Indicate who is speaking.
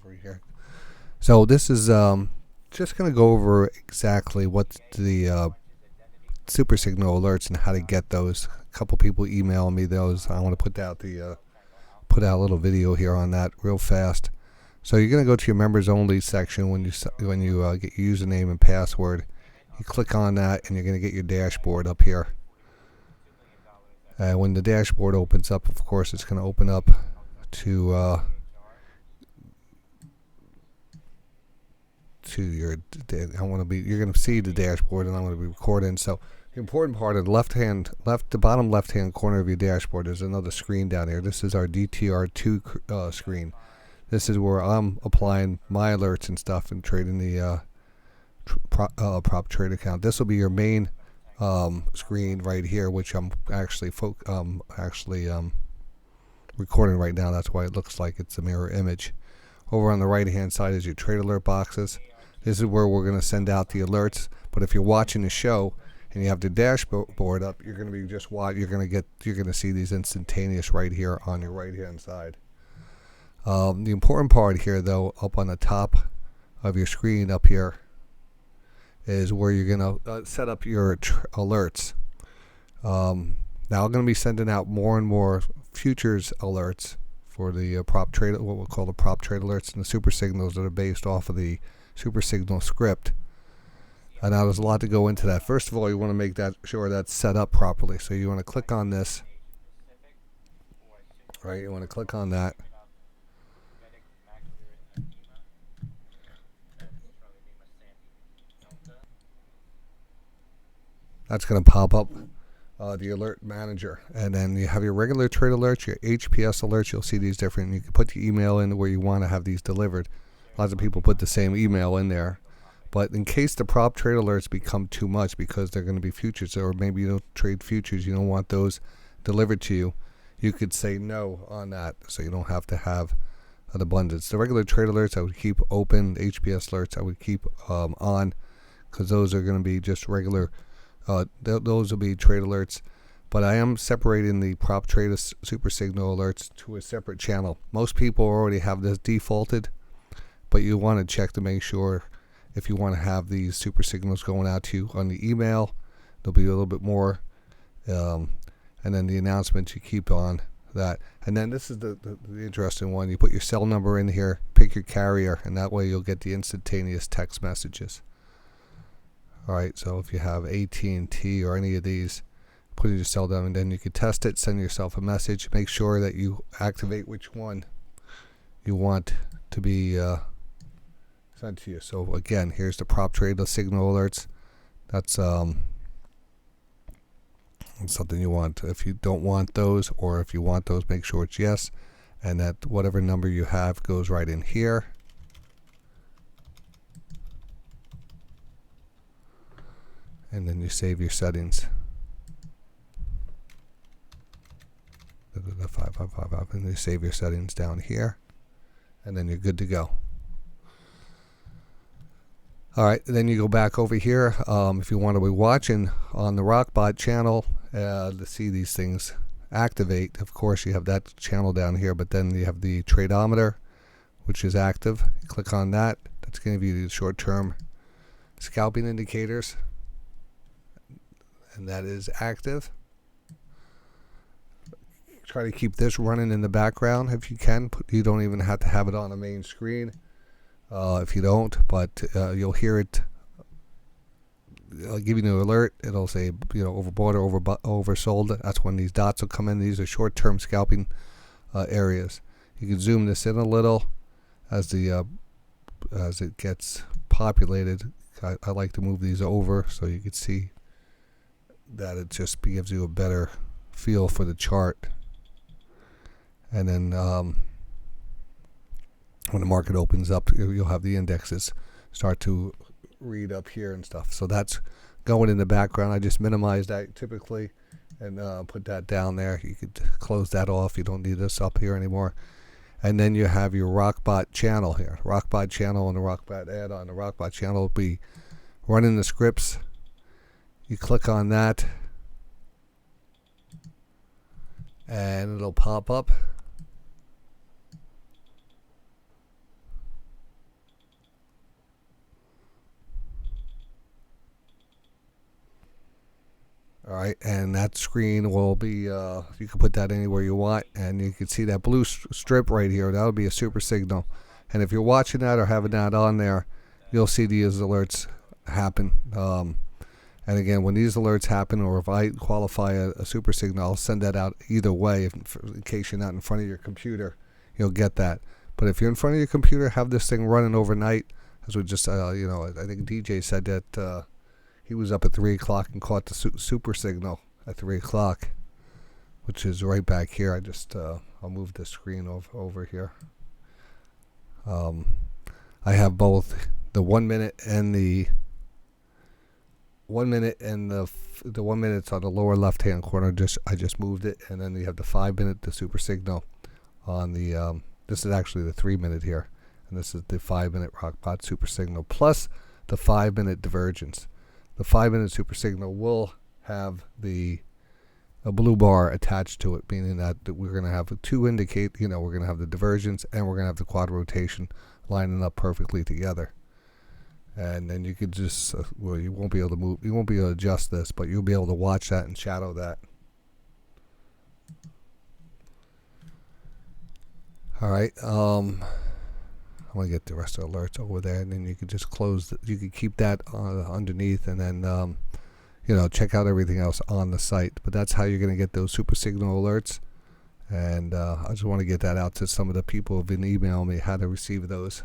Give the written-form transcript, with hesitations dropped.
Speaker 1: over here. So this is just going to go over exactly what the super signal alerts and how to get those. A couple people email me those. I want to put out a little video here on that real fast. So you're going to go to your members only section when you get your username and password. You click on that and you're going to get your dashboard up here. When the dashboard opens up, of course, it's going to open up to your. You're going to see the dashboard, and I'm going to be recording. So the important part of the bottom left-hand corner of your dashboard, there's another screen down here. This is our DTR2 screen. This is where I'm applying my alerts and stuff and trading the prop trade account. This will be your main screen right here, which I'm actually recording right now. That's why it looks like it's a mirror image. Over on the right hand side is your trade alert boxes. This is where we're going to send out the alerts. But if you're watching the show and you have the dashboard up, you're going to be you're going to see these instantaneous right here on your right hand side. The important part here, though, up on the top of your screen up here, is where you're going to set up your alerts. Now I'm going to be sending out more and more futures alerts for the prop trade, what we'll call the prop trade alerts, and the super signals that are based off of the super signal script. And now there's a lot to go into that. First of all, you want to make sure that's set up properly. So you want to click on this. Right, you want to click on that. That's going to pop up the alert manager, and then you have your regular trade alerts, your HPS alerts. You'll see these different. You can put the email in where you want to have these delivered. Lots of people put the same email in there, but in case the prop trade alerts become too much because they're going to be futures, or maybe you don't trade futures, you don't want those delivered to you, you could say no on that, so you don't have to have an abundance. The regular trade alerts I would keep open. The HPS alerts I would keep on, because those are going to be just regular. Those will be trade alerts, but I am separating the prop trade super signal alerts to a separate channel. Most people already have this defaulted, but you want to check to make sure if you want to have these super signals going out to you on the email. There'll be a little bit more, and then the announcements you keep on that. And then this is the interesting one. You put your cell number in here, pick your carrier, and that way you'll get the instantaneous text messages. Alright, so if you have AT&T or any of these, put your cell down, and then you can test it, send yourself a message. Make sure that you activate which one you want to be sent to you. So again, here's the prop trade, the signal alerts. That's something you want. If you don't want those, or if you want those, make sure it's yes, and that whatever number you have goes right in here. And then you save your settings. The 5555, and you save your settings down here, and then you're good to go. All right, then you go back over here. If you want to be watching on the Rockbot channel to see these things activate, of course you have that channel down here, but then you have the tradeometer, which is active. You click on that. That's going to give you the short-term scalping indicators, and that is active. Try to keep this running in the background if you can. You don't even have to have it on the main screen if you don't, but you'll hear it. I'll give you an alert. It'll say, overbought or oversold. That's when these dots will come in. These are short-term scalping areas. You can zoom this in a little as it gets populated. I like to move these over so you can see that it just gives you a better feel for the chart. And then when the market opens up, you'll have the indexes start to read up here and stuff. So that's going in the background. I just minimize that typically and put that down there. You could close that off. You don't need this up here anymore. And then you have your Rockbot channel here. Rockbot channel and the Rockbot add-on. The Rockbot channel will be running the scripts. You click on that, and it'll pop up. All right, and that screen will be, you can put that anywhere you want, and you can see that blue strip right here. That'll be a super signal. And if you're watching that or having that on there, you'll see these alerts happen. And again, when these alerts happen, or if I qualify a super signal, I'll send that out either way. In case you're not in front of your computer, you'll get that. But if you're in front of your computer, have this thing running overnight. As we just, I think DJ said that he was up at 3 o'clock and caught the super signal at 3 o'clock, which is right back here. I just, I'll move the screen over here. I have both the 1 minute and the 1 minute and the 1 minute's on the lower left hand corner. I just moved it, and then you have the 5 minute, the super signal on the. This is actually the 3 minute here, and this is the 5 minute Rockbot super signal plus the 5 minute divergence. The 5 minute super signal will have a blue bar attached to it, meaning that we're going to have two indicate. We're going to have the divergence and we're going to have the quad rotation lining up perfectly together. And then you could just, you won't be able to move, you won't be able to adjust this, but you'll be able to watch that and shadow that. All right, I'm gonna get the rest of the alerts over there, and then you can just close. You can keep that underneath, and then check out everything else on the site. But that's how you're gonna get those super signal alerts. And I just want to get that out to some of the people who've been emailing me how to receive those.